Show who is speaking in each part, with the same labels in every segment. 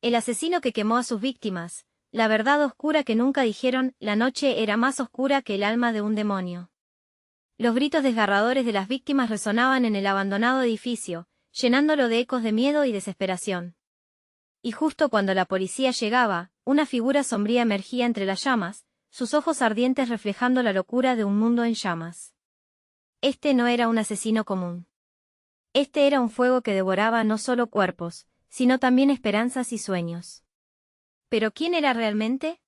Speaker 1: El asesino que quemó a sus víctimas. La verdad oscura que nunca dijeron, la noche era más oscura que el alma de un demonio. Los gritos desgarradores de las víctimas resonaban en el abandonado edificio, llenándolo de ecos de miedo y desesperación. Y justo cuando la policía llegaba, una figura sombría emergía entre las llamas, sus ojos ardientes reflejando la locura de un mundo en llamas. Este no era un asesino común. Este era un fuego que devoraba no solo cuerpos, sino también esperanzas y sueños. ¿Pero quién era realmente?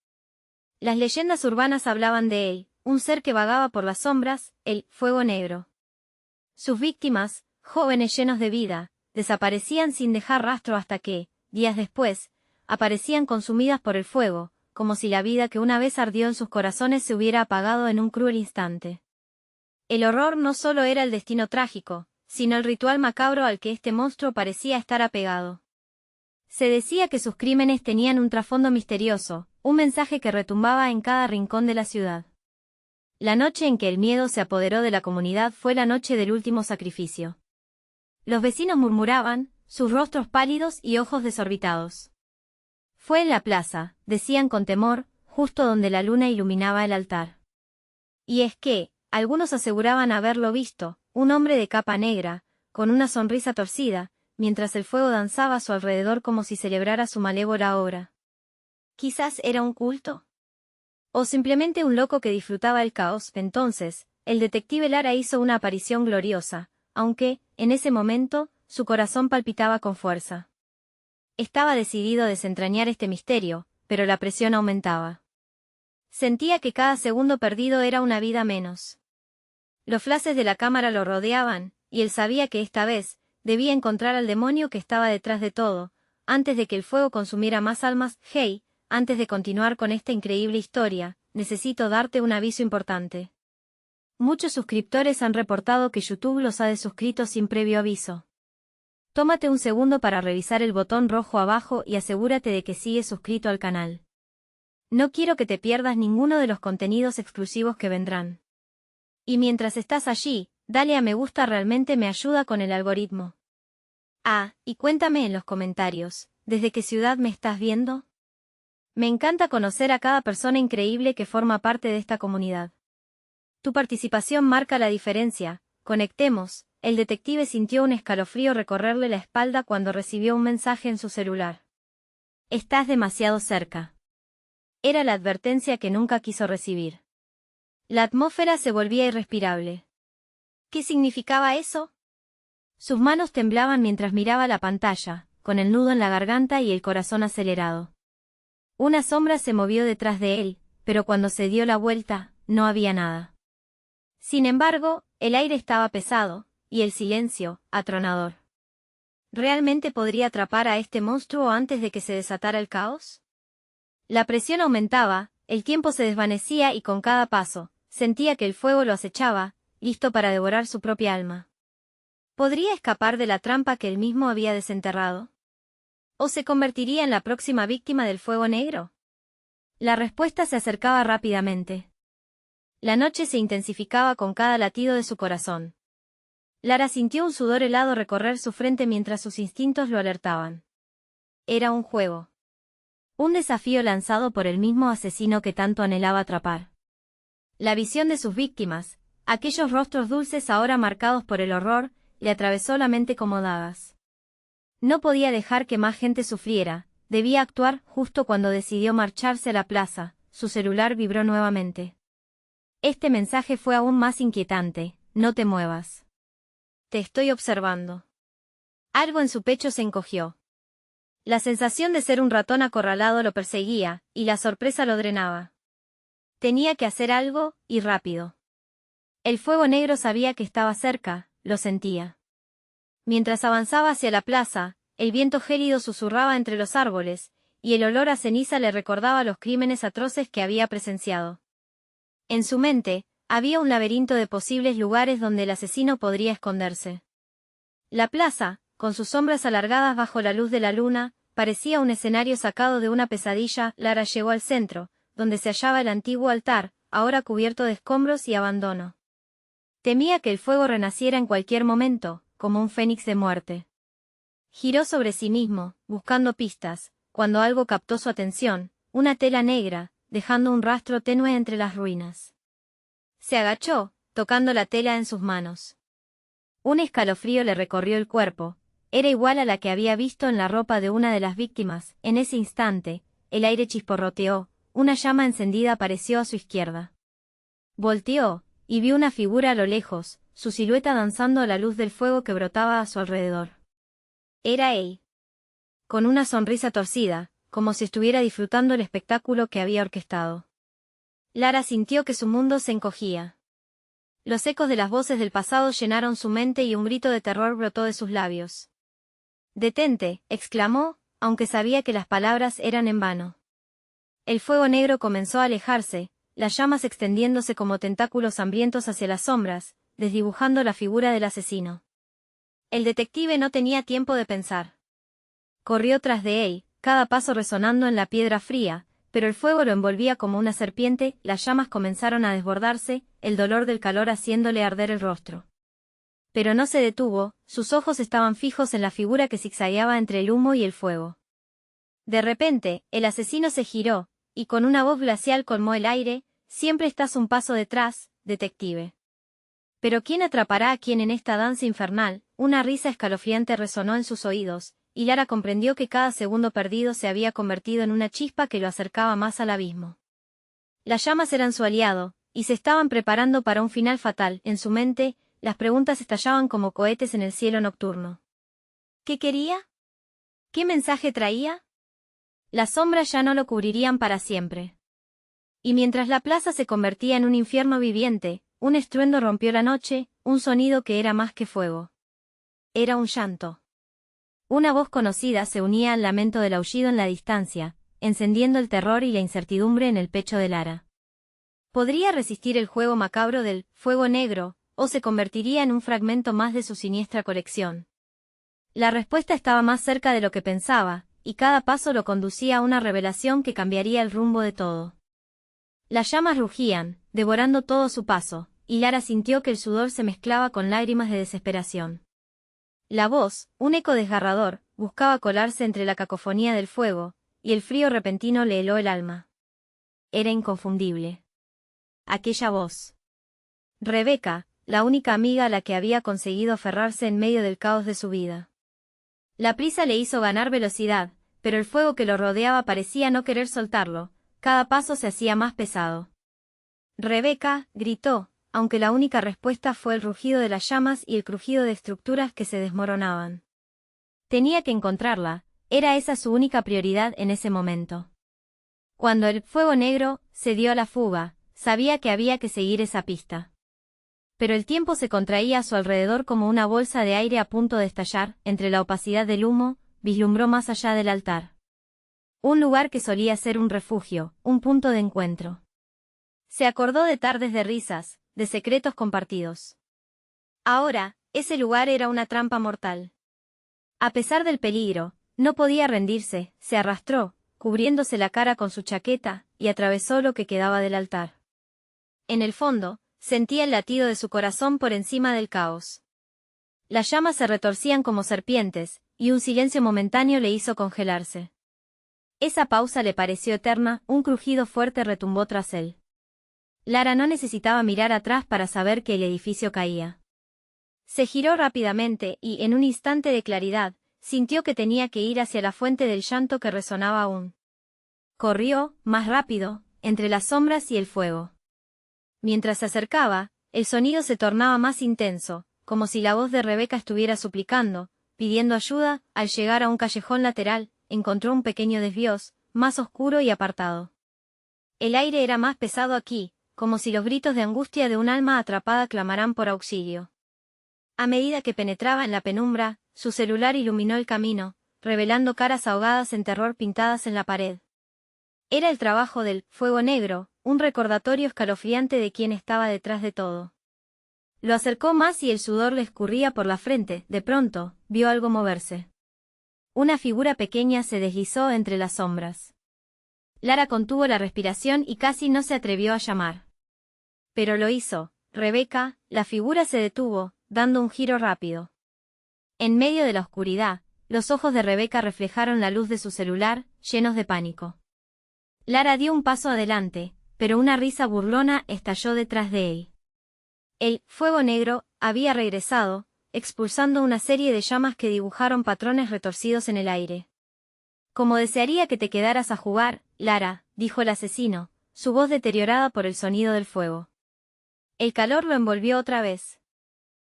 Speaker 1: Las leyendas urbanas hablaban de él, un ser que vagaba por las sombras, el fuego negro. Sus víctimas, jóvenes llenos de vida, desaparecían sin dejar rastro hasta que, días después, aparecían consumidas por el fuego, como si la vida que una vez ardió en sus corazones se hubiera apagado en un cruel instante. El horror no solo era el destino trágico, sino el ritual macabro al que este monstruo parecía estar apegado. Se decía que sus crímenes tenían un trasfondo misterioso, un mensaje que retumbaba en cada rincón de la ciudad. La noche en que el miedo se apoderó de la comunidad fue la noche del último sacrificio. Los vecinos murmuraban, sus rostros pálidos y ojos desorbitados. Fue en la plaza, decían con temor, justo donde la luna iluminaba el altar. Y es que, algunos aseguraban haberlo visto, un hombre de capa negra, con una sonrisa torcida, mientras el fuego danzaba a su alrededor como si celebrara su malévola obra. ¿Quizás era un culto? ¿O simplemente un loco que disfrutaba el caos? Entonces, el detective Lara hizo una aparición gloriosa, aunque, en ese momento, su corazón palpitaba con fuerza. Estaba decidido a desentrañar este misterio, pero la presión aumentaba. Sentía que cada segundo perdido era una vida menos. Los flashes de la cámara lo rodeaban, y él sabía que esta vez, debía encontrar al demonio que estaba detrás de todo, antes de que el fuego consumiera más almas. Hey, antes de continuar con esta increíble historia, necesito darte un aviso importante. Muchos suscriptores han reportado que YouTube los ha desuscrito sin previo aviso. Tómate un segundo para revisar el botón rojo abajo y asegúrate de que sigues suscrito al canal. No quiero que te pierdas ninguno de los contenidos exclusivos que vendrán. Y mientras estás allí, dale a me gusta, realmente me ayuda con el algoritmo. Ah, y cuéntame en los comentarios, ¿desde qué ciudad me estás viendo? Me encanta conocer a cada persona increíble que forma parte de esta comunidad. Tu participación marca la diferencia. Conectemos. El detective sintió un escalofrío recorrerle la espalda cuando recibió un mensaje en su celular. Estás demasiado cerca. Era la advertencia que nunca quiso recibir. La atmósfera se volvía irrespirable. ¿Qué significaba eso? Sus manos temblaban mientras miraba la pantalla, con el nudo en la garganta y el corazón acelerado. Una sombra se movió detrás de él, pero cuando se dio la vuelta, no había nada. Sin embargo, el aire estaba pesado, y el silencio, atronador. ¿Realmente podría atrapar a este monstruo antes de que se desatara el caos? La presión aumentaba, el tiempo se desvanecía y con cada paso, sentía que el fuego lo acechaba, listo para devorar su propia alma. ¿Podría escapar de la trampa que él mismo había desenterrado? ¿O se convertiría en la próxima víctima del fuego negro? La respuesta se acercaba rápidamente. La noche se intensificaba con cada latido de su corazón. Lara sintió un sudor helado recorrer su frente mientras sus instintos lo alertaban. Era un juego. Un desafío lanzado por el mismo asesino que tanto anhelaba atrapar. La visión de sus víctimas, aquellos rostros dulces ahora marcados por el horror, le atravesó la mente como dagas. No podía dejar que más gente sufriera, debía actuar. Justo cuando decidió marcharse a la plaza, su celular vibró nuevamente. Este mensaje fue aún más inquietante: no te muevas. Te estoy observando. Algo en su pecho se encogió. La sensación de ser un ratón acorralado lo perseguía, y la sorpresa lo drenaba. Tenía que hacer algo, y rápido. El fuego negro sabía que estaba cerca, lo sentía. Mientras avanzaba hacia la plaza, el viento gélido susurraba entre los árboles, y el olor a ceniza le recordaba los crímenes atroces que había presenciado. En su mente, había un laberinto de posibles lugares donde el asesino podría esconderse. La plaza, con sus sombras alargadas bajo la luz de la luna, parecía un escenario sacado de una pesadilla. Lara llegó al centro, donde se hallaba el antiguo altar, ahora cubierto de escombros y abandono. Temía que el fuego renaciera en cualquier momento, como un fénix de muerte. Giró sobre sí mismo, buscando pistas, cuando algo captó su atención, una tela negra, dejando un rastro tenue entre las ruinas. Se agachó, tocando la tela en sus manos. Un escalofrío le recorrió el cuerpo, era igual a la que había visto en la ropa de una de las víctimas. En ese instante, el aire chisporroteó, una llama encendida apareció a su izquierda. Volteó, y vio una figura a lo lejos, su silueta danzando a la luz del fuego que brotaba a su alrededor. Era él. Con una sonrisa torcida, como si estuviera disfrutando el espectáculo que había orquestado. Lara sintió que su mundo se encogía. Los ecos de las voces del pasado llenaron su mente y un grito de terror brotó de sus labios. «Detente», exclamó, aunque sabía que las palabras eran en vano. El fuego negro comenzó a alejarse, las llamas extendiéndose como tentáculos hambrientos hacia las sombras, desdibujando la figura del asesino. El detective no tenía tiempo de pensar. Corrió tras de él, cada paso resonando en la piedra fría, pero el fuego lo envolvía como una serpiente, las llamas comenzaron a desbordarse, el dolor del calor haciéndole arder el rostro. Pero no se detuvo, sus ojos estaban fijos en la figura que zigzagueaba entre el humo y el fuego. De repente, el asesino se giró, y con una voz glacial colmó el aire: «Siempre estás un paso detrás, detective». Pero ¿quién atrapará a quién en esta danza infernal? Una risa escalofriante resonó en sus oídos, y Lara comprendió que cada segundo perdido se había convertido en una chispa que lo acercaba más al abismo. Las llamas eran su aliado, y se estaban preparando para un final fatal. En su mente, las preguntas estallaban como cohetes en el cielo nocturno. ¿Qué quería? ¿Qué mensaje traía? Las sombras ya no lo cubrirían para siempre. Y mientras la plaza se convertía en un infierno viviente, un estruendo rompió la noche, un sonido que era más que fuego. Era un llanto. Una voz conocida se unía al lamento del aullido en la distancia, encendiendo el terror y la incertidumbre en el pecho de Lara. ¿Podría resistir el juego macabro del fuego negro, o se convertiría en un fragmento más de su siniestra colección? La respuesta estaba más cerca de lo que pensaba, y cada paso lo conducía a una revelación que cambiaría el rumbo de todo. Las llamas rugían, devorando todo su paso, y Lara sintió que el sudor se mezclaba con lágrimas de desesperación. La voz, un eco desgarrador, buscaba colarse entre la cacofonía del fuego, y el frío repentino le heló el alma. Era inconfundible. Aquella voz. Rebeca, la única amiga a la que había conseguido aferrarse en medio del caos de su vida. La prisa le hizo ganar velocidad, pero el fuego que lo rodeaba parecía no querer soltarlo, cada paso se hacía más pesado. «Rebeca», gritó, aunque la única respuesta fue el rugido de las llamas y el crujido de estructuras que se desmoronaban. Tenía que encontrarla, era esa su única prioridad en ese momento. Cuando el fuego negro se dio a la fuga, sabía que había que seguir esa pista. Pero el tiempo se contraía a su alrededor como una bolsa de aire a punto de estallar. Entre la opacidad del humo, vislumbró más allá del altar. Un lugar que solía ser un refugio, un punto de encuentro. Se acordó de tardes de risas, de secretos compartidos. Ahora, ese lugar era una trampa mortal. A pesar del peligro, no podía rendirse, se arrastró, cubriéndose la cara con su chaqueta, y atravesó lo que quedaba del altar. En el fondo, sentía el latido de su corazón por encima del caos. Las llamas se retorcían como serpientes, y un silencio momentáneo le hizo congelarse. Esa pausa le pareció eterna, un crujido fuerte retumbó tras él. Lara no necesitaba mirar atrás para saber que el edificio caía. Se giró rápidamente y, en un instante de claridad, sintió que tenía que ir hacia la fuente del llanto que resonaba aún. Corrió, más rápido, entre las sombras y el fuego. Mientras se acercaba, el sonido se tornaba más intenso, como si la voz de Rebeca estuviera suplicando, pidiendo ayuda. Al llegar a un callejón lateral, encontró un pequeño desvíos, más oscuro y apartado. El aire era más pesado aquí, como si los gritos de angustia de un alma atrapada clamaran por auxilio. A medida que penetraba en la penumbra, su celular iluminó el camino, revelando caras ahogadas en terror pintadas en la pared. Era el trabajo del fuego negro, un recordatorio escalofriante de quién estaba detrás de todo. Lo acercó más y el sudor le escurría por la frente. De pronto, vio algo moverse. Una figura pequeña se deslizó entre las sombras. Lara contuvo la respiración y casi no se atrevió a llamar. Pero lo hizo. «Rebeca». La figura se detuvo, dando un giro rápido. En medio de la oscuridad, los ojos de Rebeca reflejaron la luz de su celular, llenos de pánico. Lara dio un paso adelante, pero una risa burlona estalló detrás de él. El fuego negro había regresado, expulsando una serie de llamas que dibujaron patrones retorcidos en el aire. «Como desearía que te quedaras a jugar, Lara», dijo el asesino, su voz deteriorada por el sonido del fuego. El calor lo envolvió otra vez.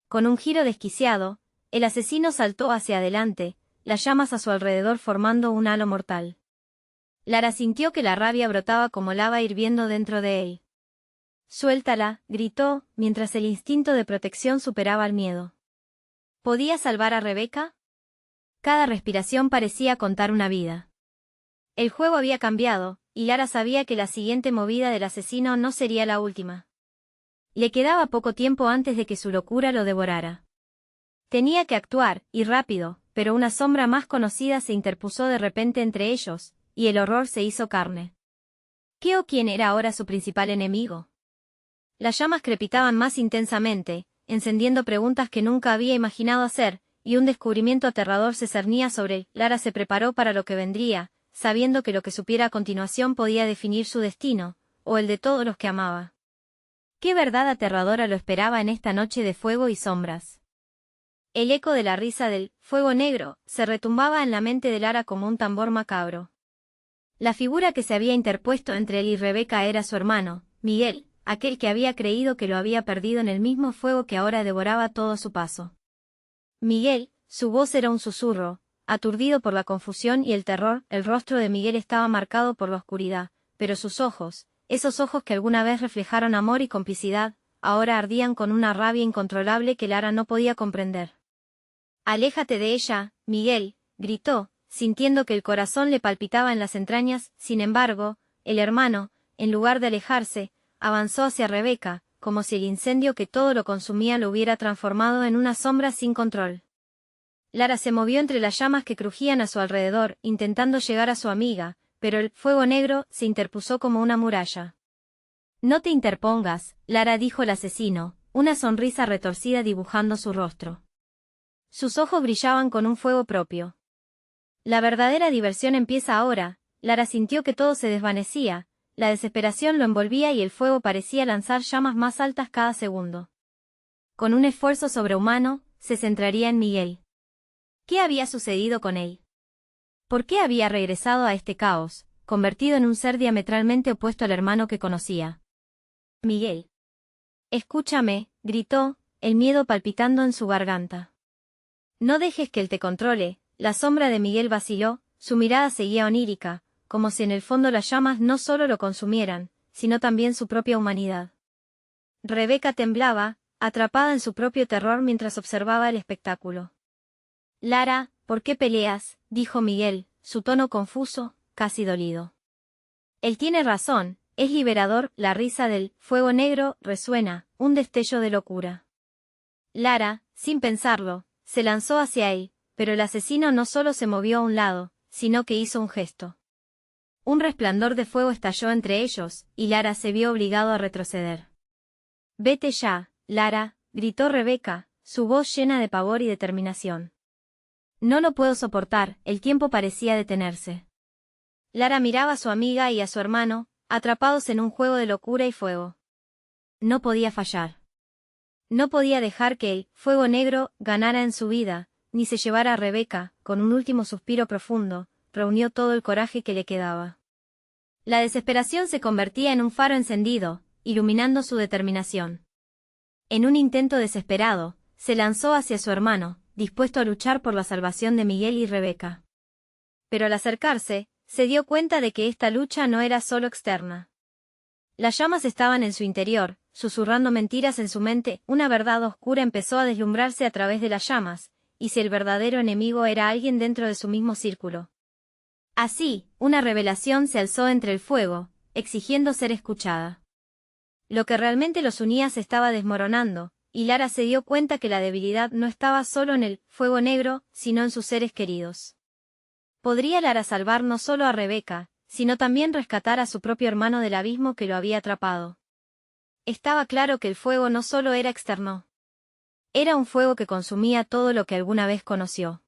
Speaker 1: Con un giro desquiciado, el asesino saltó hacia adelante, las llamas a su alrededor formando un halo mortal. Lara sintió que la rabia brotaba como lava hirviendo dentro de él. «Suéltala», gritó, mientras el instinto de protección superaba el miedo. ¿Podía salvar a Rebeca? Cada respiración parecía contar una vida. El juego había cambiado, y Lara sabía que la siguiente movida del asesino no sería la última. Le quedaba poco tiempo antes de que su locura lo devorara. Tenía que actuar, y rápido, pero una sombra más conocida se interpuso de repente entre ellos, y el horror se hizo carne. ¿Qué o quién era ahora su principal enemigo? Las llamas crepitaban más intensamente, encendiendo preguntas que nunca había imaginado hacer, y un descubrimiento aterrador se cernía sobre él. Lara se preparó para lo que vendría, sabiendo que lo que supiera a continuación podía definir su destino, o el de todos los que amaba. Qué verdad aterradora lo esperaba en esta noche de fuego y sombras. El eco de la risa del fuego negro se retumbaba en la mente de Lara como un tambor macabro. La figura que se había interpuesto entre él y Rebeca era su hermano, Miguel, aquel que había creído que lo había perdido en el mismo fuego que ahora devoraba todo a su paso. Miguel, su voz era un susurro, aturdido por la confusión y el terror. El rostro de Miguel estaba marcado por la oscuridad, pero sus ojos, esos ojos que alguna vez reflejaron amor y complicidad, ahora ardían con una rabia incontrolable que Lara no podía comprender. «Aléjate de ella, Miguel», gritó, sintiendo que el corazón le palpitaba en las entrañas. Sin embargo, el hermano, en lugar de alejarse, avanzó hacia Rebeca, como si el incendio que todo lo consumía lo hubiera transformado en una sombra sin control. Lara se movió entre las llamas que crujían a su alrededor, intentando llegar a su amiga, pero el fuego negro se interpuso como una muralla. «No te interpongas», Lara, dijo el asesino, una sonrisa retorcida dibujando su rostro. Sus ojos brillaban con un fuego propio. «La verdadera diversión empieza ahora». Lara sintió que todo se desvanecía, la desesperación lo envolvía y el fuego parecía lanzar llamas más altas cada segundo. Con un esfuerzo sobrehumano, se centraría en Miguel. ¿Qué había sucedido con él? ¿Por qué había regresado a este caos, convertido en un ser diametralmente opuesto al hermano que conocía? «Miguel. Escúchame», gritó, el miedo palpitando en su garganta. «No dejes que él te controle». La sombra de Miguel vaciló, su mirada seguía onírica, como si en el fondo las llamas no solo lo consumieran, sino también su propia humanidad. Rebeca temblaba, atrapada en su propio terror mientras observaba el espectáculo. «Lara, ¿por qué peleas?», dijo Miguel, su tono confuso, casi dolido. «Él tiene razón, es liberador». La risa del fuego negro resuena, un destello de locura. Lara, sin pensarlo, se lanzó hacia él, pero el asesino no solo se movió a un lado, sino que hizo un gesto. Un resplandor de fuego estalló entre ellos, y Lara se vio obligado a retroceder. «Vete ya, Lara», gritó Rebeca, su voz llena de pavor y determinación. «No lo puedo soportar». El tiempo parecía detenerse. Lara miraba a su amiga y a su hermano, atrapados en un juego de locura y fuego. No podía fallar. No podía dejar que el fuego negro ganara en su vida, ni se llevara a Rebeca. Con un último suspiro profundo, reunió todo el coraje que le quedaba. La desesperación se convertía en un faro encendido, iluminando su determinación. En un intento desesperado, se lanzó hacia su hermano, dispuesto a luchar por la salvación de Miguel y Rebeca. Pero al acercarse, se dio cuenta de que esta lucha no era solo externa. Las llamas estaban en su interior, susurrando mentiras en su mente. Una verdad oscura empezó a deslumbrarse a través de las llamas, y si el verdadero enemigo era alguien dentro de su mismo círculo. Así, una revelación se alzó entre el fuego, exigiendo ser escuchada. Lo que realmente los unía se estaba desmoronando, y Lara se dio cuenta que la debilidad no estaba solo en el fuego negro, sino en sus seres queridos. ¿Podría Lara salvar no solo a Rebeca, sino también rescatar a su propio hermano del abismo que lo había atrapado? Estaba claro que el fuego no solo era externo. Era un fuego que consumía todo lo que alguna vez conoció.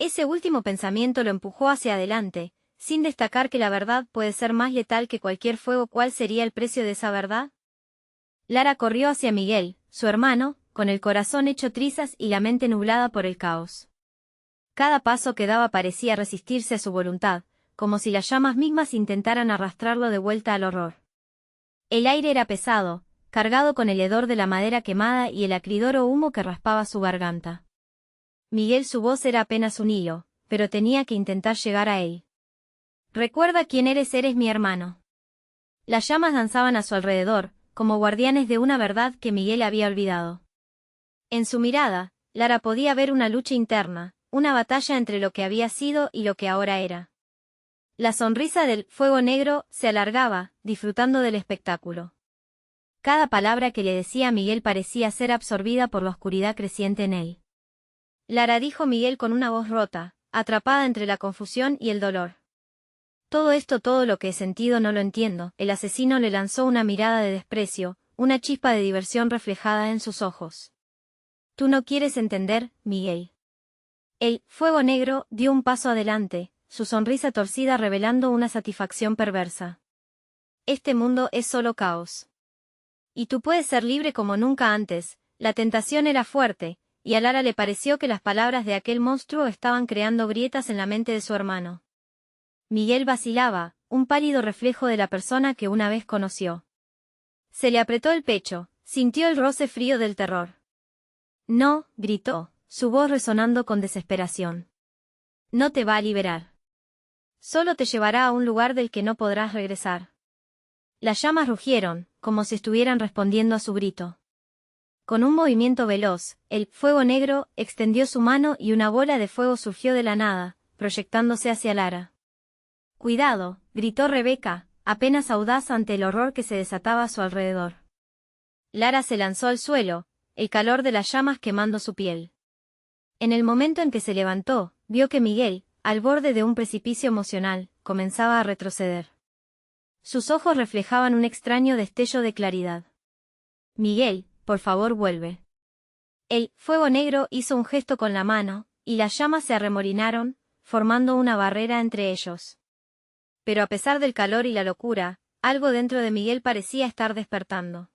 Speaker 1: Ese último pensamiento lo empujó hacia adelante, sin destacar que la verdad puede ser más letal que cualquier fuego. ¿Cuál sería el precio de esa verdad? Lara corrió hacia Miguel, su hermano, con el corazón hecho trizas y la mente nublada por el caos. Cada paso que daba parecía resistirse a su voluntad, como si las llamas mismas intentaran arrastrarlo de vuelta al horror. El aire era pesado, cargado con el hedor de la madera quemada y el acridoro humo que raspaba su garganta. Miguel, su voz era apenas un hilo, pero tenía que intentar llegar a él. «Recuerda quién eres, eres mi hermano». Las llamas danzaban a su alrededor, como guardianes de una verdad que Miguel había olvidado. En su mirada, Lara podía ver una lucha interna, una batalla entre lo que había sido y lo que ahora era. La sonrisa del fuego negro se alargaba, disfrutando del espectáculo. Cada palabra que le decía a Miguel parecía ser absorbida por la oscuridad creciente en él. «Lara», dijo Miguel con una voz rota, atrapada entre la confusión y el dolor. «Todo esto, todo lo que he sentido, no lo entiendo». El asesino le lanzó una mirada de desprecio, una chispa de diversión reflejada en sus ojos. «Tú no quieres entender, Miguel». El fuego negro dio un paso adelante, su sonrisa torcida revelando una satisfacción perversa. «Este mundo es solo caos. Y tú puedes ser libre como nunca antes». La tentación era fuerte, y a Lara le pareció que las palabras de aquel monstruo estaban creando grietas en la mente de su hermano. Miguel vacilaba, un pálido reflejo de la persona que una vez conoció. Se le apretó el pecho, sintió el roce frío del terror. «No», gritó, su voz resonando con desesperación. «No te va a liberar. Solo te llevará a un lugar del que no podrás regresar». Las llamas rugieron, como si estuvieran respondiendo a su grito. Con un movimiento veloz, el fuego negro extendió su mano y una bola de fuego surgió de la nada, proyectándose hacia Lara. «Cuidado», gritó Rebeca, apenas audaz ante el horror que se desataba a su alrededor. Lara se lanzó al suelo, el calor de las llamas quemando su piel. En el momento en que se levantó, vio que Miguel, al borde de un precipicio emocional, comenzaba a retroceder. Sus ojos reflejaban un extraño destello de claridad. «Miguel, por favor, vuelve». El fuego negro hizo un gesto con la mano, y las llamas se arremolinaron, formando una barrera entre ellos. Pero a pesar del calor y la locura, algo dentro de Miguel parecía estar despertando.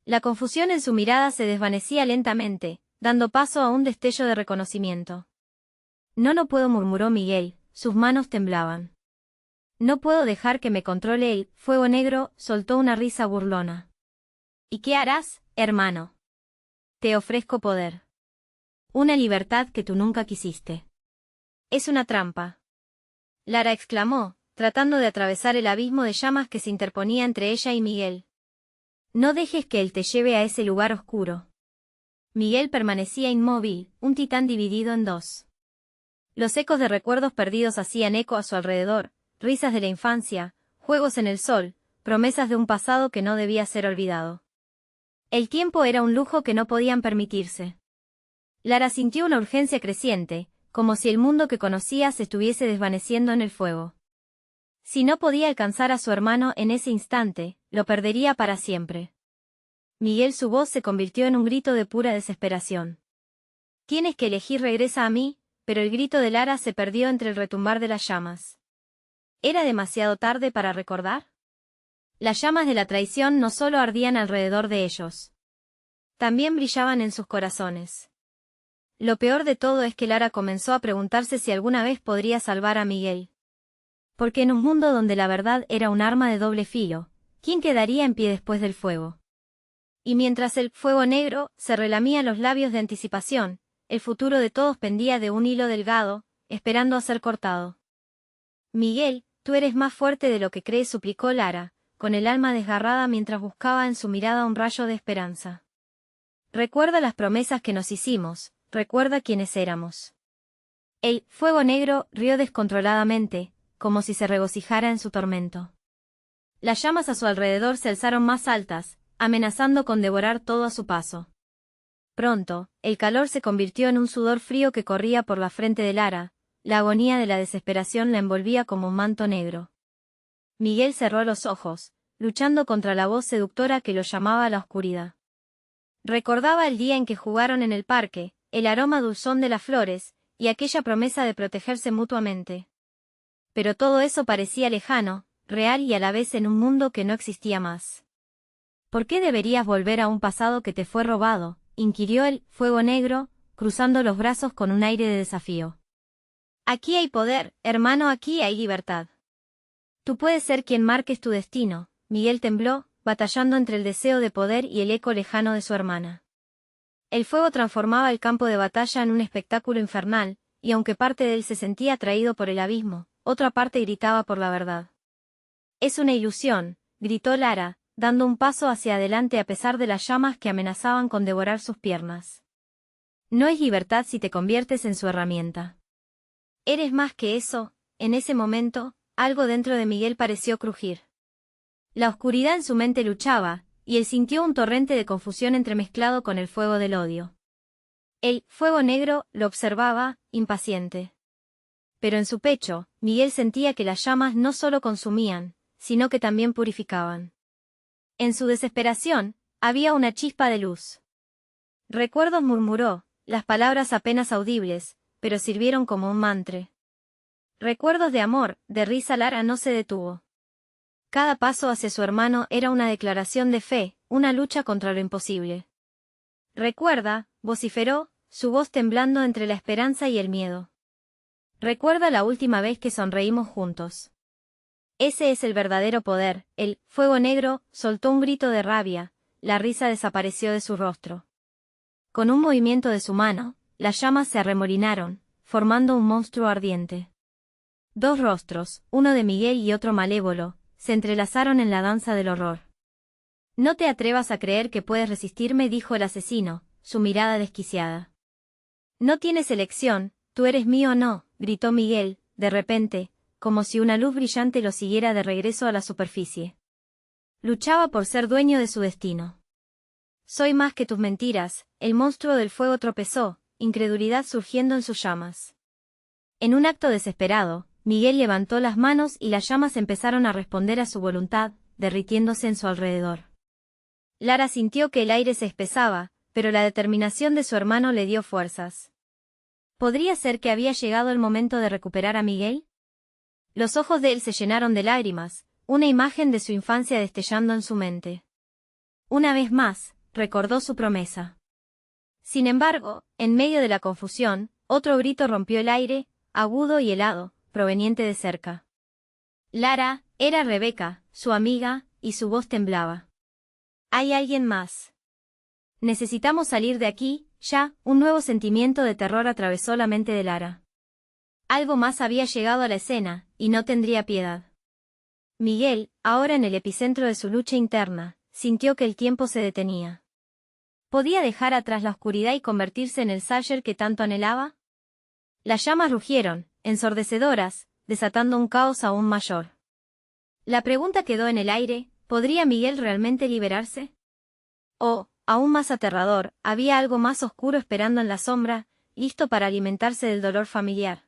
Speaker 1: La confusión en su mirada se desvanecía lentamente, dando paso a un destello de reconocimiento. «No puedo», murmuró Miguel, sus manos temblaban. «No puedo dejar que me controle». El fuego negro soltó una risa burlona. «¿Y qué harás, hermano? Te ofrezco poder. Una libertad que tú nunca quisiste». «Es una trampa». Lara exclamó, tratando de atravesar el abismo de llamas que se interponía entre ella y Miguel. «No dejes que él te lleve a ese lugar oscuro». Miguel permanecía inmóvil, un titán dividido en dos. Los ecos de recuerdos perdidos hacían eco a su alrededor, risas de la infancia, juegos en el sol, promesas de un pasado que no debía ser olvidado. El tiempo era un lujo que no podían permitirse. Lara sintió una urgencia creciente, como si el mundo que conocía se estuviese desvaneciendo en el fuego. Si no podía alcanzar a su hermano en ese instante, lo perdería para siempre. Miguel, su voz se convirtió en un grito de pura desesperación. «Tienes que elegir», regresa a mí, pero el grito de Lara se perdió entre el retumbar de las llamas. ¿Era demasiado tarde para recordar? Las llamas de la traición no solo ardían alrededor de ellos. También brillaban en sus corazones. Lo peor de todo es que Lara comenzó a preguntarse si alguna vez podría salvar a Miguel. Porque en un mundo donde la verdad era un arma de doble filo, ¿quién quedaría en pie después del fuego? Y mientras el fuego negro se relamía los labios de anticipación, el futuro de todos pendía de un hilo delgado, esperando a ser cortado. «Miguel, tú eres más fuerte de lo que crees», suplicó Lara, con el alma desgarrada mientras buscaba en su mirada un rayo de esperanza. «Recuerda las promesas que nos hicimos, recuerda quiénes éramos». El fuego negro rió descontroladamente, como si se regocijara en su tormento. Las llamas a su alrededor se alzaron más altas, amenazando con devorar todo a su paso. Pronto, el calor se convirtió en un sudor frío que corría por la frente de Lara, la agonía de la desesperación la envolvía como un manto negro. Miguel cerró los ojos, luchando contra la voz seductora que lo llamaba a la oscuridad. Recordaba el día en que jugaron en el parque, el aroma dulzón de las flores, y aquella promesa de protegerse mutuamente. Pero todo eso parecía lejano, real y a la vez en un mundo que no existía más. ¿Por qué deberías volver a un pasado que te fue robado?, inquirió el Fuego Negro, cruzando los brazos con un aire de desafío. Aquí hay poder, hermano, aquí hay libertad. Tú puedes ser quien marques tu destino. Miguel tembló, batallando entre el deseo de poder y el eco lejano de su hermana. El fuego transformaba el campo de batalla en un espectáculo infernal, y aunque parte de él se sentía atraído por el abismo, otra parte gritaba por la verdad. Es una ilusión, gritó Lara, dando un paso hacia adelante a pesar de las llamas que amenazaban con devorar sus piernas. No es libertad si te conviertes en su herramienta. Eres más que eso. En ese momento, algo dentro de Miguel pareció crujir. La oscuridad en su mente luchaba, y él sintió un torrente de confusión entremezclado con el fuego del odio. El Fuego Negro lo observaba, impaciente. Pero en su pecho, Miguel sentía que las llamas no solo consumían, sino que también purificaban. En su desesperación, había una chispa de luz. Recuerdos, murmuró, las palabras apenas audibles, pero sirvieron como un mantra. Recuerdos de amor, de risa. Lara no se detuvo. Cada paso hacia su hermano era una declaración de fe, una lucha contra lo imposible. Recuerda, vociferó, su voz temblando entre la esperanza y el miedo. Recuerda la última vez que sonreímos juntos. Ese es el verdadero poder. El Fuego Negro soltó un grito de rabia, la risa desapareció de su rostro. Con un movimiento de su mano, las llamas se arremolinaron, formando un monstruo ardiente. Dos rostros, uno de Miguel y otro malévolo, se entrelazaron en la danza del horror. No te atrevas a creer que puedes resistirme, dijo el asesino, su mirada desquiciada. No tienes elección, tú eres mío o no, gritó Miguel, de repente, como si una luz brillante lo siguiera de regreso a la superficie. Luchaba por ser dueño de su destino. Soy más que tus mentiras. El monstruo del fuego tropezó, incredulidad surgiendo en sus llamas. En un acto desesperado, Miguel levantó las manos y las llamas empezaron a responder a su voluntad, derritiéndose en su alrededor. Lara sintió que el aire se espesaba, pero la determinación de su hermano le dio fuerzas. ¿Podría ser que había llegado el momento de recuperar a Miguel? Los ojos de él se llenaron de lágrimas, una imagen de su infancia destellando en su mente. Una vez más, recordó su promesa. Sin embargo, en medio de la confusión, otro grito rompió el aire, agudo y helado, proveniente de cerca. Lara, era Rebeca, su amiga, y su voz temblaba. ¿Hay alguien más? Necesitamos salir de aquí, ya. Un nuevo sentimiento de terror atravesó la mente de Lara. Algo más había llegado a la escena, y no tendría piedad. Miguel, ahora en el epicentro de su lucha interna, sintió que el tiempo se detenía. ¿Podía dejar atrás la oscuridad y convertirse en el Sayer que tanto anhelaba? Las llamas rugieron, ensordecedoras, desatando un caos aún mayor. La pregunta quedó en el aire, ¿podría Miguel realmente liberarse? O, aún más aterrador, había algo más oscuro esperando en la sombra, listo para alimentarse del dolor familiar.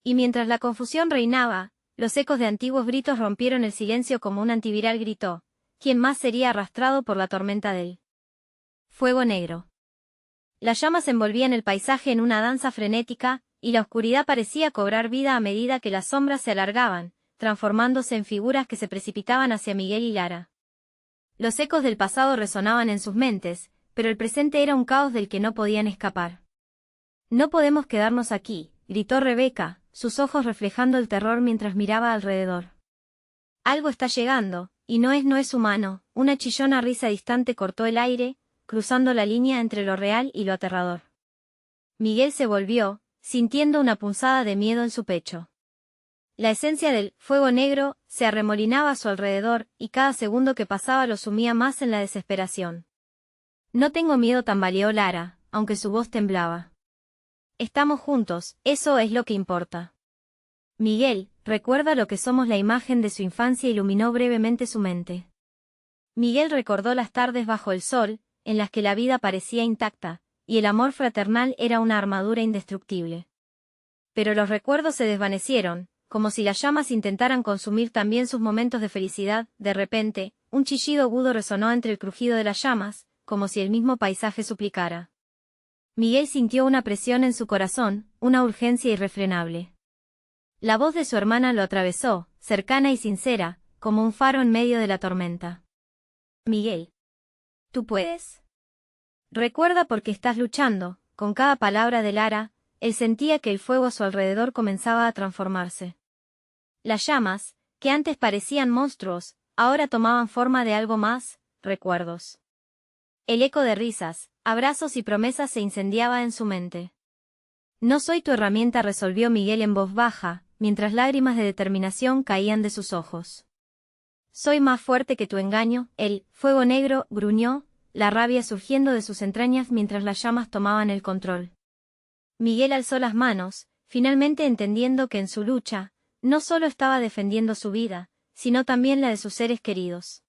Speaker 1: Y mientras la confusión reinaba, los ecos de antiguos gritos rompieron el silencio como un antiviral gritó, ¿quién más sería arrastrado por la tormenta del Fuego Negro? Las llamas envolvían el paisaje en una danza frenética, y la oscuridad parecía cobrar vida a medida que las sombras se alargaban, transformándose en figuras que se precipitaban hacia Miguel y Lara. Los ecos del pasado resonaban en sus mentes, pero el presente era un caos del que no podían escapar. No podemos quedarnos aquí, gritó Rebeca, sus ojos reflejando el terror mientras miraba alrededor. Algo está llegando, y no es humano. Una chillona risa distante cortó el aire, cruzando la línea entre lo real y lo aterrador. Miguel se volvió, sintiendo una punzada de miedo en su pecho. La esencia del Fuego Negro se arremolinaba a su alrededor, y cada segundo que pasaba lo sumía más en la desesperación. No tengo miedo, tambaleó Lara, aunque su voz temblaba. Estamos juntos, eso es lo que importa. Miguel, recuerda lo que somos. La imagen de su infancia iluminó brevemente su mente. Miguel recordó las tardes bajo el sol, en las que la vida parecía intacta, y el amor fraternal era una armadura indestructible. Pero los recuerdos se desvanecieron, como si las llamas intentaran consumir también sus momentos de felicidad. De repente, un chillido agudo resonó entre el crujido de las llamas, como si el mismo paisaje suplicara. Miguel sintió una presión en su corazón, una urgencia irrefrenable. La voz de su hermana lo atravesó, cercana y sincera, como un faro en medio de la tormenta. Miguel. ¿Tú puedes? Recuerda por qué estás luchando. Con cada palabra de Lara, él sentía que el fuego a su alrededor comenzaba a transformarse. Las llamas, que antes parecían monstruos, ahora tomaban forma de algo más, recuerdos. El eco de risas, abrazos y promesas se incendiaba en su mente. No soy tu herramienta, resolvió Miguel en voz baja, mientras lágrimas de determinación caían de sus ojos. Soy más fuerte que tu engaño, el fuego negro gruñó, la rabia surgiendo de sus entrañas mientras las llamas tomaban el control. Miguel alzó las manos, finalmente entendiendo que en su lucha, no solo estaba defendiendo su vida, sino también la de sus seres queridos.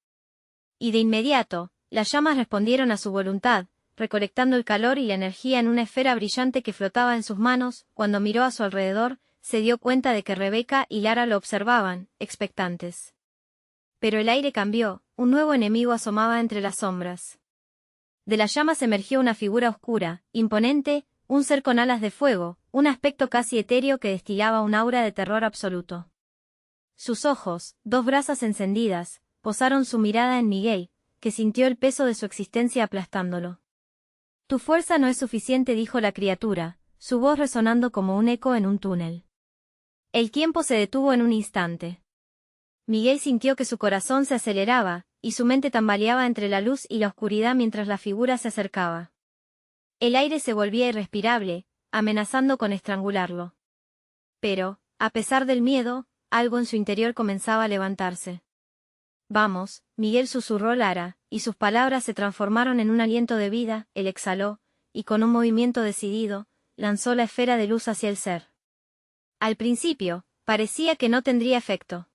Speaker 1: Y de inmediato, las llamas respondieron a su voluntad, recolectando el calor y la energía en una esfera brillante que flotaba en sus manos. Cuando miró a su alrededor, se dio cuenta de que Rebeca y Lara lo observaban, expectantes. Pero el aire cambió, un nuevo enemigo asomaba entre las sombras. De las llamas emergió una figura oscura, imponente, un ser con alas de fuego, un aspecto casi etéreo que destilaba un aura de terror absoluto. Sus ojos, dos brasas encendidas, posaron su mirada en Miguel, que sintió el peso de su existencia aplastándolo. Tu fuerza no es suficiente, dijo la criatura, su voz resonando como un eco en un túnel. El tiempo se detuvo en un instante. Miguel sintió que su corazón se aceleraba, y su mente tambaleaba entre la luz y la oscuridad mientras la figura se acercaba. El aire se volvía irrespirable, amenazando con estrangularlo. Pero, a pesar del miedo, algo en su interior comenzaba a levantarse. Vamos, Miguel, susurró Lara, y sus palabras se transformaron en un aliento de vida. Él exhaló, y con un movimiento decidido, lanzó la esfera de luz hacia el ser. Al principio, parecía que no tendría efecto.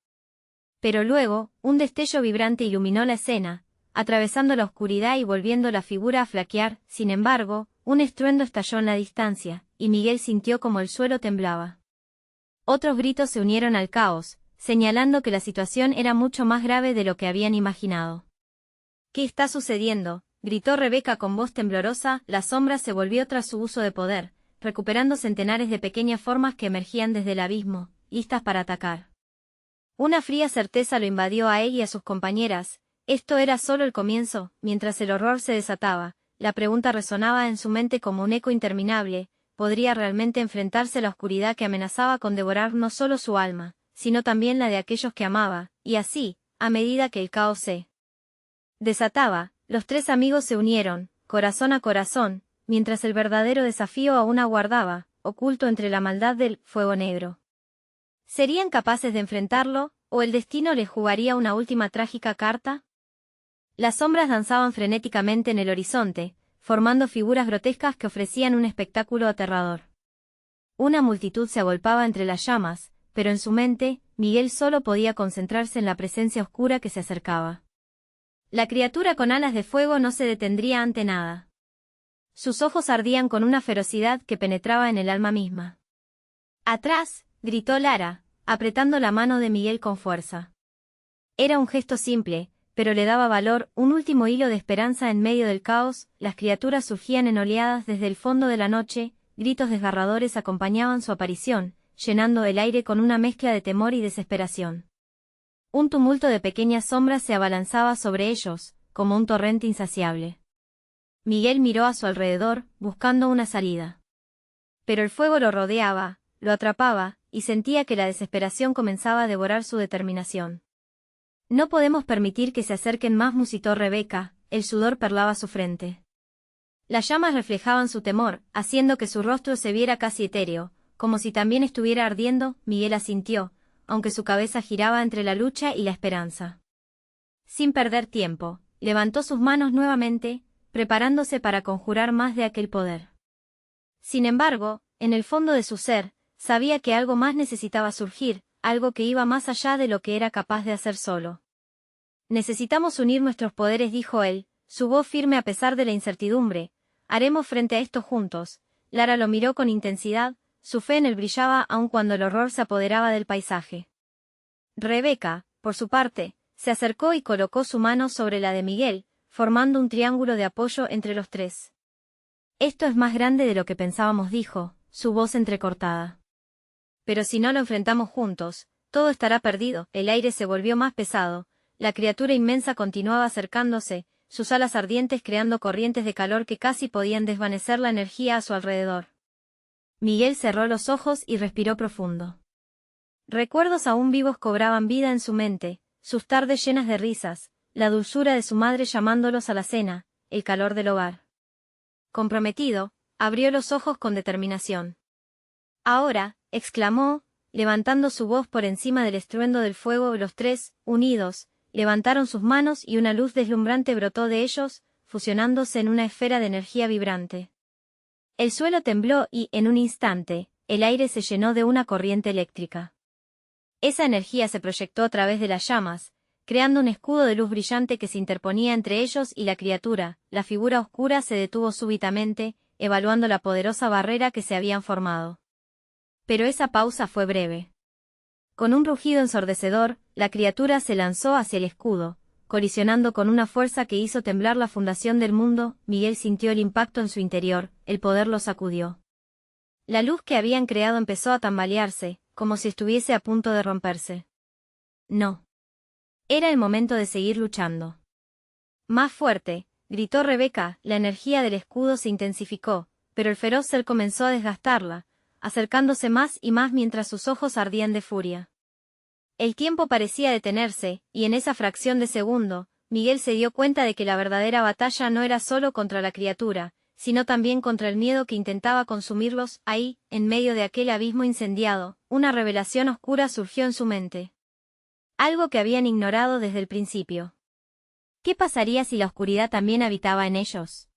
Speaker 1: Pero luego, un destello vibrante iluminó la escena, atravesando la oscuridad y volviendo la figura a flaquear. Sin embargo, un estruendo estalló en la distancia, y Miguel sintió como el suelo temblaba. Otros gritos se unieron al caos, señalando que la situación era mucho más grave de lo que habían imaginado. ¿Qué está sucediendo?, gritó Rebeca con voz temblorosa. La sombra se volvió tras su uso de poder, recuperando centenares de pequeñas formas que emergían desde el abismo, listas para atacar. Una fría certeza lo invadió a él y a sus compañeras. Esto era solo el comienzo. Mientras el horror se desataba, la pregunta resonaba en su mente como un eco interminable: ¿podría realmente enfrentarse a la oscuridad que amenazaba con devorar no solo su alma, sino también la de aquellos que amaba? Y así, a medida que el caos se desataba, los tres amigos se unieron, corazón a corazón, mientras el verdadero desafío aún aguardaba, oculto entre la maldad del fuego negro. ¿Serían capaces de enfrentarlo, o el destino les jugaría una última trágica carta? Las sombras danzaban frenéticamente en el horizonte, formando figuras grotescas que ofrecían un espectáculo aterrador. Una multitud se agolpaba entre las llamas, pero en su mente, Miguel solo podía concentrarse en la presencia oscura que se acercaba. La criatura con alas de fuego no se detendría ante nada. Sus ojos ardían con una ferocidad que penetraba en el alma misma. ¡Atrás!, gritó Lara, apretando la mano de Miguel con fuerza. Era un gesto simple, pero le daba valor, un último hilo de esperanza en medio del caos. Las criaturas surgían en oleadas desde el fondo de la noche, gritos desgarradores acompañaban su aparición, llenando el aire con una mezcla de temor y desesperación. Un tumulto de pequeñas sombras se abalanzaba sobre ellos, como un torrente insaciable. Miguel miró a su alrededor, buscando una salida. Pero el fuego lo rodeaba, lo atrapaba, y sentía que la desesperación comenzaba a devorar su determinación. No podemos permitir que se acerquen más, musitó Rebeca, el sudor perlaba su frente. Las llamas reflejaban su temor, haciendo que su rostro se viera casi etéreo, como si también estuviera ardiendo. Miguel asintió, aunque su cabeza giraba entre la lucha y la esperanza. Sin perder tiempo, levantó sus manos nuevamente, preparándose para conjurar más de aquel poder. Sin embargo, en el fondo de su ser, sabía que algo más necesitaba surgir, algo que iba más allá de lo que era capaz de hacer solo. Necesitamos unir nuestros poderes, dijo él, su voz firme a pesar de la incertidumbre. Haremos frente a esto juntos. Lara lo miró con intensidad, su fe en él brillaba aun cuando el horror se apoderaba del paisaje. Rebeca, por su parte, se acercó y colocó su mano sobre la de Miguel, formando un triángulo de apoyo entre los tres. Esto es más grande de lo que pensábamos, dijo, su voz entrecortada. Pero si no lo enfrentamos juntos, todo estará perdido. El aire se volvió más pesado, la criatura inmensa continuaba acercándose, sus alas ardientes creando corrientes de calor que casi podían desvanecer la energía a su alrededor. Miguel cerró los ojos y respiró profundo. Recuerdos aún vivos cobraban vida en su mente, sus tardes llenas de risas, la dulzura de su madre llamándolos a la cena, el calor del hogar. Comprometido, abrió los ojos con determinación. Ahora, exclamó, levantando su voz por encima del estruendo del fuego, los tres, unidos, levantaron sus manos y una luz deslumbrante brotó de ellos, fusionándose en una esfera de energía vibrante. El suelo tembló y, en un instante, el aire se llenó de una corriente eléctrica. Esa energía se proyectó a través de las llamas, creando un escudo de luz brillante que se interponía entre ellos y la criatura. La figura oscura se detuvo súbitamente, evaluando la poderosa barrera que se habían formado. Pero esa pausa fue breve. Con un rugido ensordecedor, la criatura se lanzó hacia el escudo, colisionando con una fuerza que hizo temblar la fundación del mundo. Miguel sintió el impacto en su interior, el poder lo sacudió. La luz que habían creado empezó a tambalearse, como si estuviese a punto de romperse. No. Era el momento de seguir luchando. Más fuerte, gritó Rebeca, la energía del escudo se intensificó, pero el feroz ser comenzó a desgastarla, acercándose más y más mientras sus ojos ardían de furia. El tiempo parecía detenerse, y en esa fracción de segundo, Miguel se dio cuenta de que la verdadera batalla no era solo contra la criatura, sino también contra el miedo que intentaba consumirlos. Ahí, en medio de aquel abismo incendiado, una revelación oscura surgió en su mente. Algo que habían ignorado desde el principio. ¿Qué pasaría si la oscuridad también habitaba en ellos?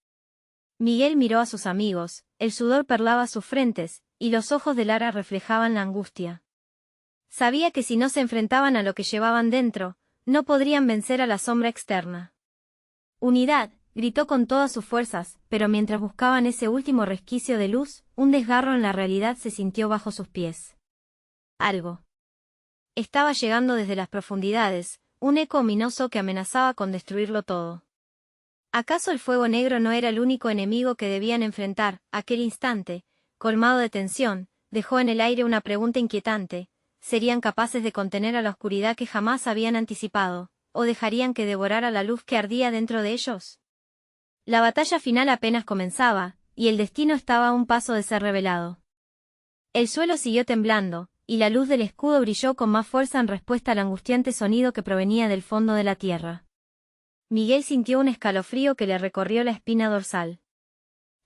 Speaker 1: Miguel miró a sus amigos, el sudor perlaba sus frentes, y los ojos de Lara reflejaban la angustia. Sabía que si no se enfrentaban a lo que llevaban dentro, no podrían vencer a la sombra externa. Unidad, gritó con todas sus fuerzas, pero mientras buscaban ese último resquicio de luz, un desgarro en la realidad se sintió bajo sus pies. Algo estaba llegando desde las profundidades, un eco ominoso que amenazaba con destruirlo todo. ¿Acaso el fuego negro no era el único enemigo que debían enfrentar? Aquel instante, colmado de tensión, dejó en el aire una pregunta inquietante. ¿Serían capaces de contener a la oscuridad que jamás habían anticipado, o dejarían que devorara la luz que ardía dentro de ellos? La batalla final apenas comenzaba, y el destino estaba a un paso de ser revelado. El suelo siguió temblando, y la luz del escudo brilló con más fuerza en respuesta al angustiante sonido que provenía del fondo de la tierra. Miguel sintió un escalofrío que le recorrió la espina dorsal.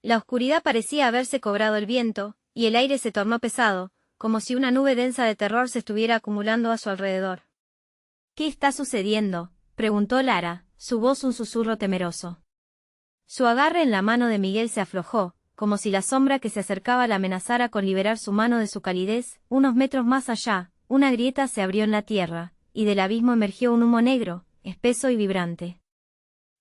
Speaker 1: La oscuridad parecía haberse cobrado el viento, y el aire se tornó pesado, como si una nube densa de terror se estuviera acumulando a su alrededor. ¿Qué está sucediendo?, preguntó Lara, su voz un susurro temeroso. Su agarre en la mano de Miguel se aflojó, como si la sombra que se acercaba la amenazara con liberar su mano de su calidez. Unos metros más allá, una grieta se abrió en la tierra, y del abismo emergió un humo negro, espeso y vibrante.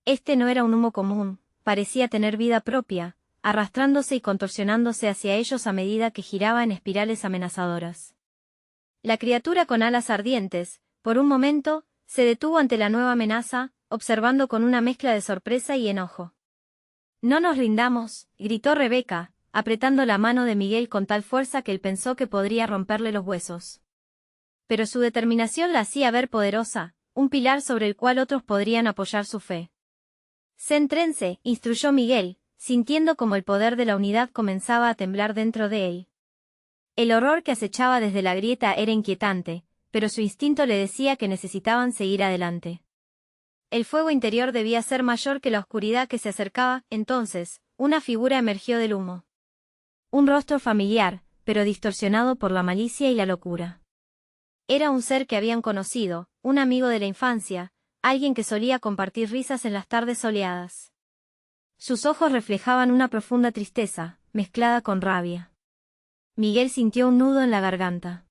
Speaker 1: Este no era un humo común, parecía tener vida propia, arrastrándose y contorsionándose hacia ellos a medida que giraba en espirales amenazadoras. La criatura con alas ardientes, por un momento, se detuvo ante la nueva amenaza, observando con una mezcla de sorpresa y enojo. «No nos rindamos», gritó Rebeca, apretando la mano de Miguel con tal fuerza que él pensó que podría romperle los huesos. Pero su determinación la hacía ver poderosa, un pilar sobre el cual otros podrían apoyar su fe. «Céntrense», instruyó Miguel, sintiendo como el poder de la unidad comenzaba a temblar dentro de él. El horror que acechaba desde la grieta era inquietante, pero su instinto le decía que necesitaban seguir adelante. El fuego interior debía ser mayor que la oscuridad que se acercaba. Entonces, una figura emergió del humo. Un rostro familiar, pero distorsionado por la malicia y la locura. Era un ser que habían conocido, un amigo de la infancia, alguien que solía compartir risas en las tardes soleadas. Sus ojos reflejaban una profunda tristeza, mezclada con rabia. Miguel sintió un nudo en la garganta.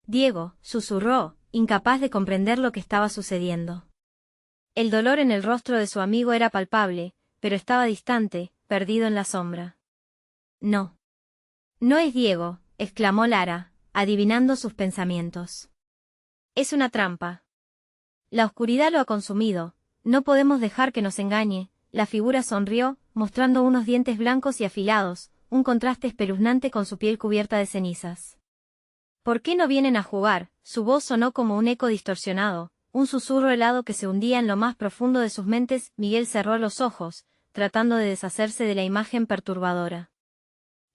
Speaker 1: «Diego», susurró, incapaz de comprender lo que estaba sucediendo. El dolor en el rostro de su amigo era palpable, pero estaba distante, perdido en la sombra. «No. No es Diego», exclamó Lara, adivinando sus pensamientos. «Es una trampa. La oscuridad lo ha consumido, no podemos dejar que nos engañe». la figura sonrió, mostrando unos dientes blancos y afilados, un contraste espeluznante con su piel cubierta de cenizas. ¿Por qué no vienen a jugar? Su voz sonó como un eco distorsionado, un susurro helado que se hundía en lo más profundo de sus mentes. Miguel cerró los ojos, tratando de deshacerse de la imagen perturbadora.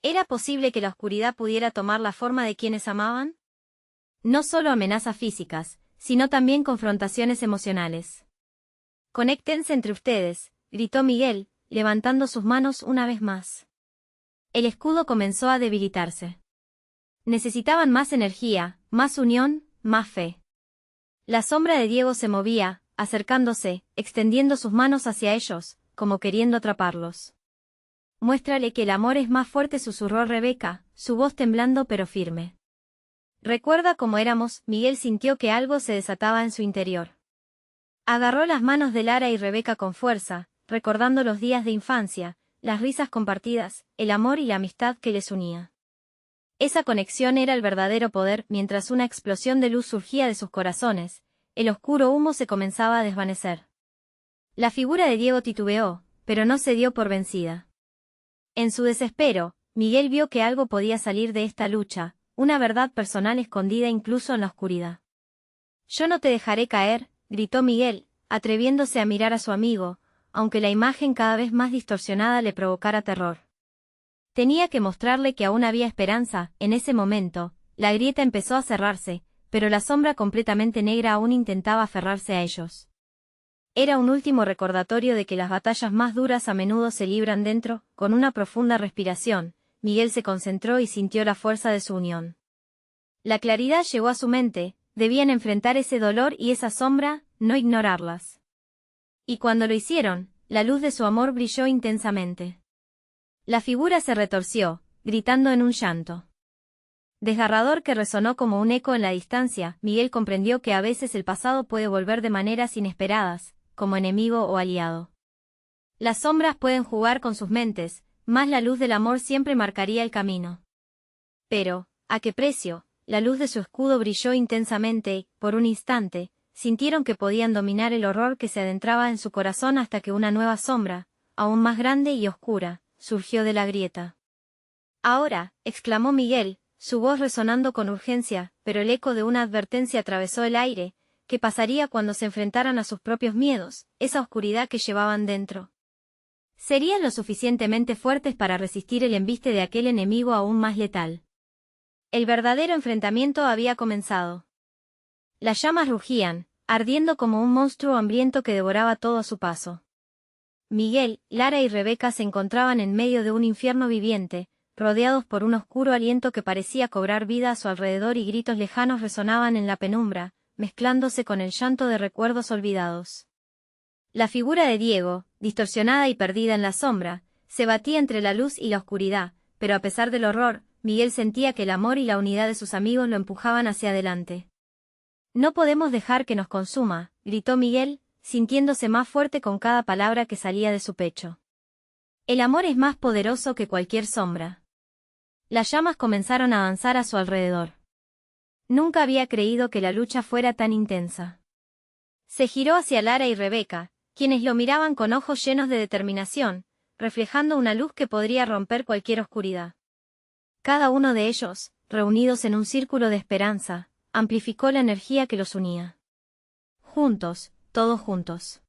Speaker 1: ¿Era posible que la oscuridad pudiera tomar la forma de quienes amaban? No solo amenazas físicas, sino también confrontaciones emocionales. «Conéctense entre ustedes», gritó Miguel, levantando sus manos una vez más. El escudo comenzó a debilitarse. Necesitaban más energía, más unión, más fe. La sombra de Diego se movía, acercándose, extendiendo sus manos hacia ellos, como queriendo atraparlos. «Muéstrale que el amor es más fuerte», susurró Rebeca, su voz temblando pero firme. «Recuerda cómo éramos». Miguel sintió que algo se desataba en su interior. Agarró las manos de Lara y Rebeca con fuerza, recordando los días de infancia, las risas compartidas, el amor y la amistad que les unía. Esa conexión era el verdadero poder. Mientras una explosión de luz surgía de sus corazones, el oscuro humo se comenzaba a desvanecer. La figura de Diego titubeó, pero no se dio por vencida. En su desespero, Miguel vio que algo podía salir de esta lucha, una verdad personal escondida incluso en la oscuridad. «Yo no te dejaré caer», gritó Miguel, atreviéndose a mirar a su amigo, aunque la imagen cada vez más distorsionada le provocara terror. Tenía que mostrarle que aún había esperanza. En ese momento, la grieta empezó a cerrarse, pero la sombra completamente negra aún intentaba aferrarse a ellos. Era un último recordatorio de que las batallas más duras a menudo se libran dentro. Con una profunda respiración, Miguel se concentró y sintió la fuerza de su unión. La claridad llegó a su mente, debían enfrentar ese dolor y esa sombra, no ignorarlas. Y cuando lo hicieron, la luz de su amor brilló intensamente. La figura se retorció, gritando en un llanto desgarrador que resonó como un eco en la distancia. Miguel comprendió que a veces el pasado puede volver de maneras inesperadas, como enemigo o aliado. Las sombras pueden jugar con sus mentes, mas la luz del amor siempre marcaría el camino. Pero, ¿a qué precio? La luz de su escudo brilló intensamente y, por un instante, sintieron que podían dominar el horror que se adentraba en su corazón hasta que una nueva sombra, aún más grande y oscura, surgió de la grieta. «Ahora», exclamó Miguel, su voz resonando con urgencia, pero el eco de una advertencia atravesó el aire. ¿Qué pasaría cuando se enfrentaran a sus propios miedos, esa oscuridad que llevaban dentro? ¿Serían lo suficientemente fuertes para resistir el embiste de aquel enemigo aún más letal? El verdadero enfrentamiento había comenzado. Las llamas rugían, ardiendo como un monstruo hambriento que devoraba todo a su paso. Miguel, Lara y Rebeca se encontraban en medio de un infierno viviente, rodeados por un oscuro aliento que parecía cobrar vida a su alrededor, y gritos lejanos resonaban en la penumbra, mezclándose con el llanto de recuerdos olvidados. La figura de Diego, distorsionada y perdida en la sombra, se batía entre la luz y la oscuridad, pero a pesar del horror, Miguel sentía que el amor y la unidad de sus amigos lo empujaban hacia adelante. «No podemos dejar que nos consuma», gritó Miguel, sintiéndose más fuerte con cada palabra que salía de su pecho. «El amor es más poderoso que cualquier sombra». Las llamas comenzaron a avanzar a su alrededor. Nunca había creído que la lucha fuera tan intensa. Se giró hacia Lara y Rebeca, quienes lo miraban con ojos llenos de determinación, reflejando una luz que podría romper cualquier oscuridad. Cada uno de ellos, reunidos en un círculo de esperanza, amplificó la energía que los unía. Juntos, todos juntos.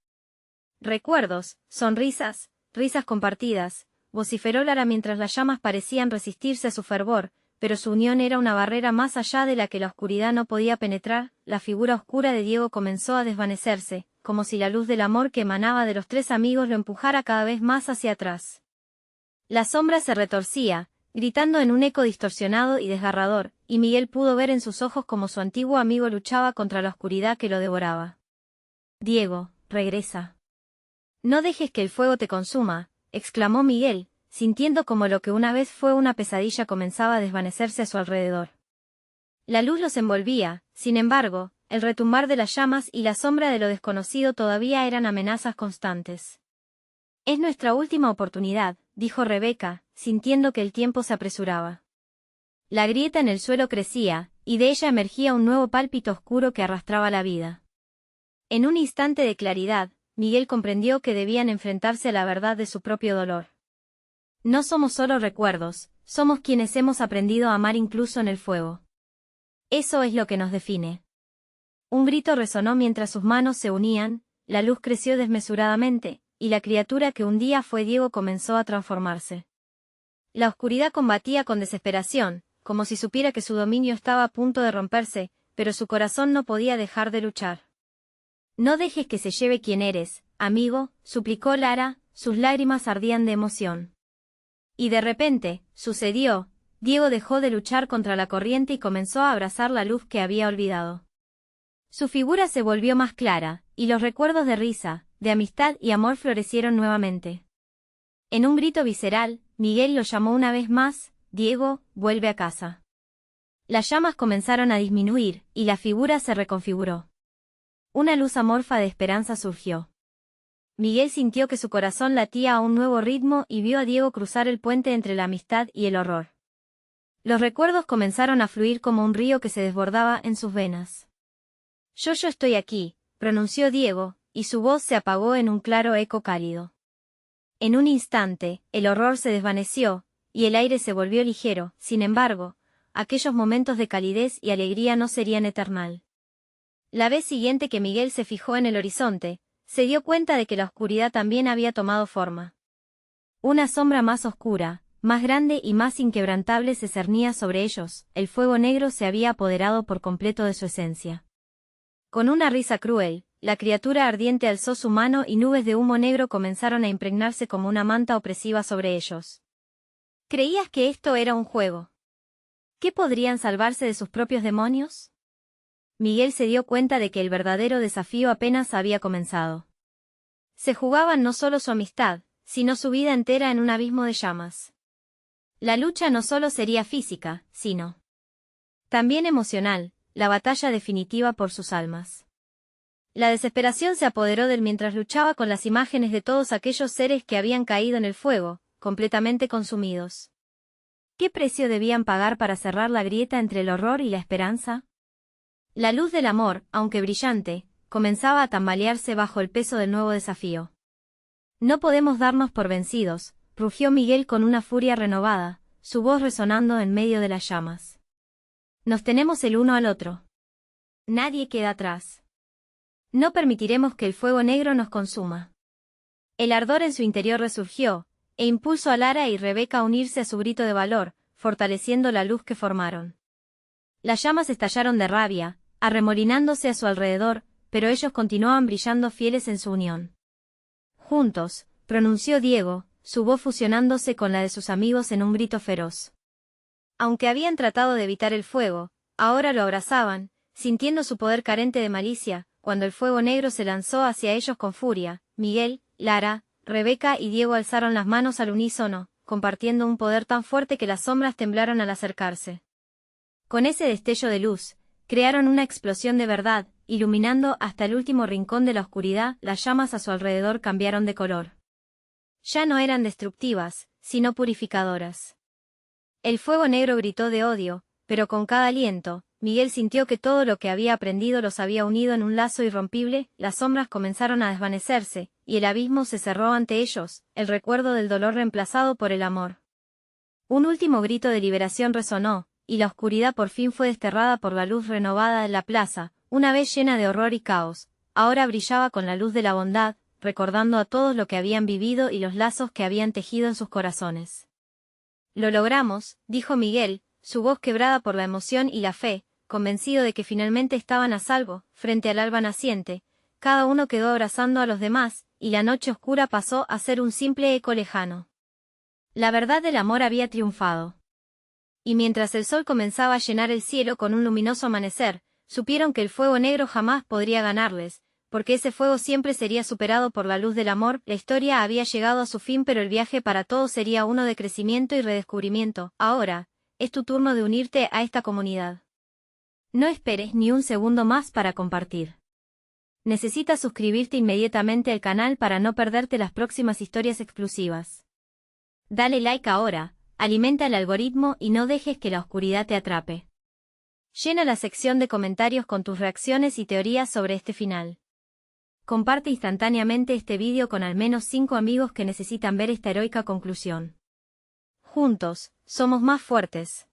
Speaker 1: Recuerdos, sonrisas, risas compartidas, vociferó Lara mientras las llamas parecían resistirse a su fervor, pero su unión era una barrera más allá de la que la oscuridad no podía penetrar. La figura oscura de Diego comenzó a desvanecerse, como si la luz del amor que emanaba de los tres amigos lo empujara cada vez más hacia atrás. La sombra se retorcía, gritando en un eco distorsionado y desgarrador, y Miguel pudo ver en sus ojos cómo su antiguo amigo luchaba contra la oscuridad que lo devoraba. «Diego, regresa. No dejes que el fuego te consuma», exclamó Miguel, sintiendo como lo que una vez fue una pesadilla comenzaba a desvanecerse a su alrededor. La luz los envolvía, sin embargo, el retumbar de las llamas y la sombra de lo desconocido todavía eran amenazas constantes. «Es nuestra última oportunidad», dijo Rebeca, sintiendo que el tiempo se apresuraba. La grieta en el suelo crecía, y de ella emergía un nuevo pálpito oscuro que arrastraba la vida. En un instante de claridad, Miguel comprendió que debían enfrentarse a la verdad de su propio dolor. No somos solo recuerdos, somos quienes hemos aprendido a amar incluso en el fuego. Eso es lo que nos define. Un grito resonó mientras sus manos se unían, la luz creció desmesuradamente, y la criatura que un día fue Diego comenzó a transformarse. La oscuridad combatía con desesperación, como si supiera que su dominio estaba a punto de romperse, pero su corazón no podía dejar de luchar. No dejes que se lleve quien eres, amigo, suplicó Lara, sus lágrimas ardían de emoción. Y de repente, sucedió, Diego dejó de luchar contra la corriente y comenzó a abrazar la luz que había olvidado. Su figura se volvió más clara, y los recuerdos de risa, de amistad y amor florecieron nuevamente. En un grito visceral, Miguel lo llamó una vez más, Diego, vuelve a casa. Las llamas comenzaron a disminuir, y la figura se reconfiguró. Una luz amorfa de esperanza surgió. Miguel sintió que su corazón latía a un nuevo ritmo y vio a Diego cruzar el puente entre la amistad y el horror. Los recuerdos comenzaron a fluir como un río que se desbordaba en sus venas. Yo estoy aquí, pronunció Diego, y su voz se apagó en un claro eco cálido. En un instante, el horror se desvaneció, y el aire se volvió ligero, sin embargo, aquellos momentos de calidez y alegría no serían eternal. La vez siguiente que Miguel se fijó en el horizonte, se dio cuenta de que la oscuridad también había tomado forma. Una sombra más oscura, más grande y más inquebrantable se cernía sobre ellos, el fuego negro se había apoderado por completo de su esencia. Con una risa cruel, la criatura ardiente alzó su mano y nubes de humo negro comenzaron a impregnarse como una manta opresiva sobre ellos. ¿Creías que esto era un juego? ¿Qué podrían salvarse de sus propios demonios? Miguel se dio cuenta de que el verdadero desafío apenas había comenzado. Se jugaban no solo su amistad, sino su vida entera en un abismo de llamas. La lucha no solo sería física, sino también emocional, la batalla definitiva por sus almas. La desesperación se apoderó de él mientras luchaba con las imágenes de todos aquellos seres que habían caído en el fuego, completamente consumidos. ¿Qué precio debían pagar para cerrar la grieta entre el horror y la esperanza? La luz del amor, aunque brillante, comenzaba a tambalearse bajo el peso del nuevo desafío. No podemos darnos por vencidos, rugió Miguel con una furia renovada, su voz resonando en medio de las llamas. Nos tenemos el uno al otro. Nadie queda atrás. No permitiremos que el fuego negro nos consuma. El ardor en su interior resurgió, e impulsó a Lara y Rebeca a unirse a su grito de valor, fortaleciendo la luz que formaron. Las llamas estallaron de rabia, arremolinándose a su alrededor, pero ellos continuaban brillando fieles en su unión. Juntos, pronunció Diego, su voz fusionándose con la de sus amigos en un grito feroz. Aunque habían tratado de evitar el fuego, ahora lo abrazaban, sintiendo su poder carente de malicia, cuando el fuego negro se lanzó hacia ellos con furia. Miguel, Lara, Rebeca y Diego alzaron las manos al unísono, compartiendo un poder tan fuerte que las sombras temblaron al acercarse. Con ese destello de luz, crearon una explosión de verdad, iluminando hasta el último rincón de la oscuridad. Las llamas a su alrededor cambiaron de color. Ya no eran destructivas, sino purificadoras. El fuego negro gritó de odio, pero con cada aliento, Miguel sintió que todo lo que había aprendido los había unido en un lazo irrompible. Las sombras comenzaron a desvanecerse, y el abismo se cerró ante ellos, el recuerdo del dolor reemplazado por el amor. Un último grito de liberación resonó, y la oscuridad por fin fue desterrada por la luz renovada de la plaza, una vez llena de horror y caos, ahora brillaba con la luz de la bondad, recordando a todos lo que habían vivido y los lazos que habían tejido en sus corazones. Lo logramos, dijo Miguel, su voz quebrada por la emoción y la fe, convencido de que finalmente estaban a salvo, frente al alba naciente. Cada uno quedó abrazando a los demás, y la noche oscura pasó a ser un simple eco lejano. La verdad del amor había triunfado. Y mientras el sol comenzaba a llenar el cielo con un luminoso amanecer, supieron que el fuego negro jamás podría ganarles, porque ese fuego siempre sería superado por la luz del amor. La historia había llegado a su fin, pero el viaje para todos sería uno de crecimiento y redescubrimiento. Ahora, es tu turno de unirte a esta comunidad. No esperes ni un segundo más para compartir. Necesitas suscribirte inmediatamente al canal para no perderte las próximas historias exclusivas. Dale like ahora, alimenta el algoritmo y no dejes que la oscuridad te atrape. Llena la sección de comentarios con tus reacciones y teorías sobre este final. Comparte instantáneamente este vídeo con al menos 5 amigos que necesitan ver esta heroica conclusión. Juntos, somos más fuertes.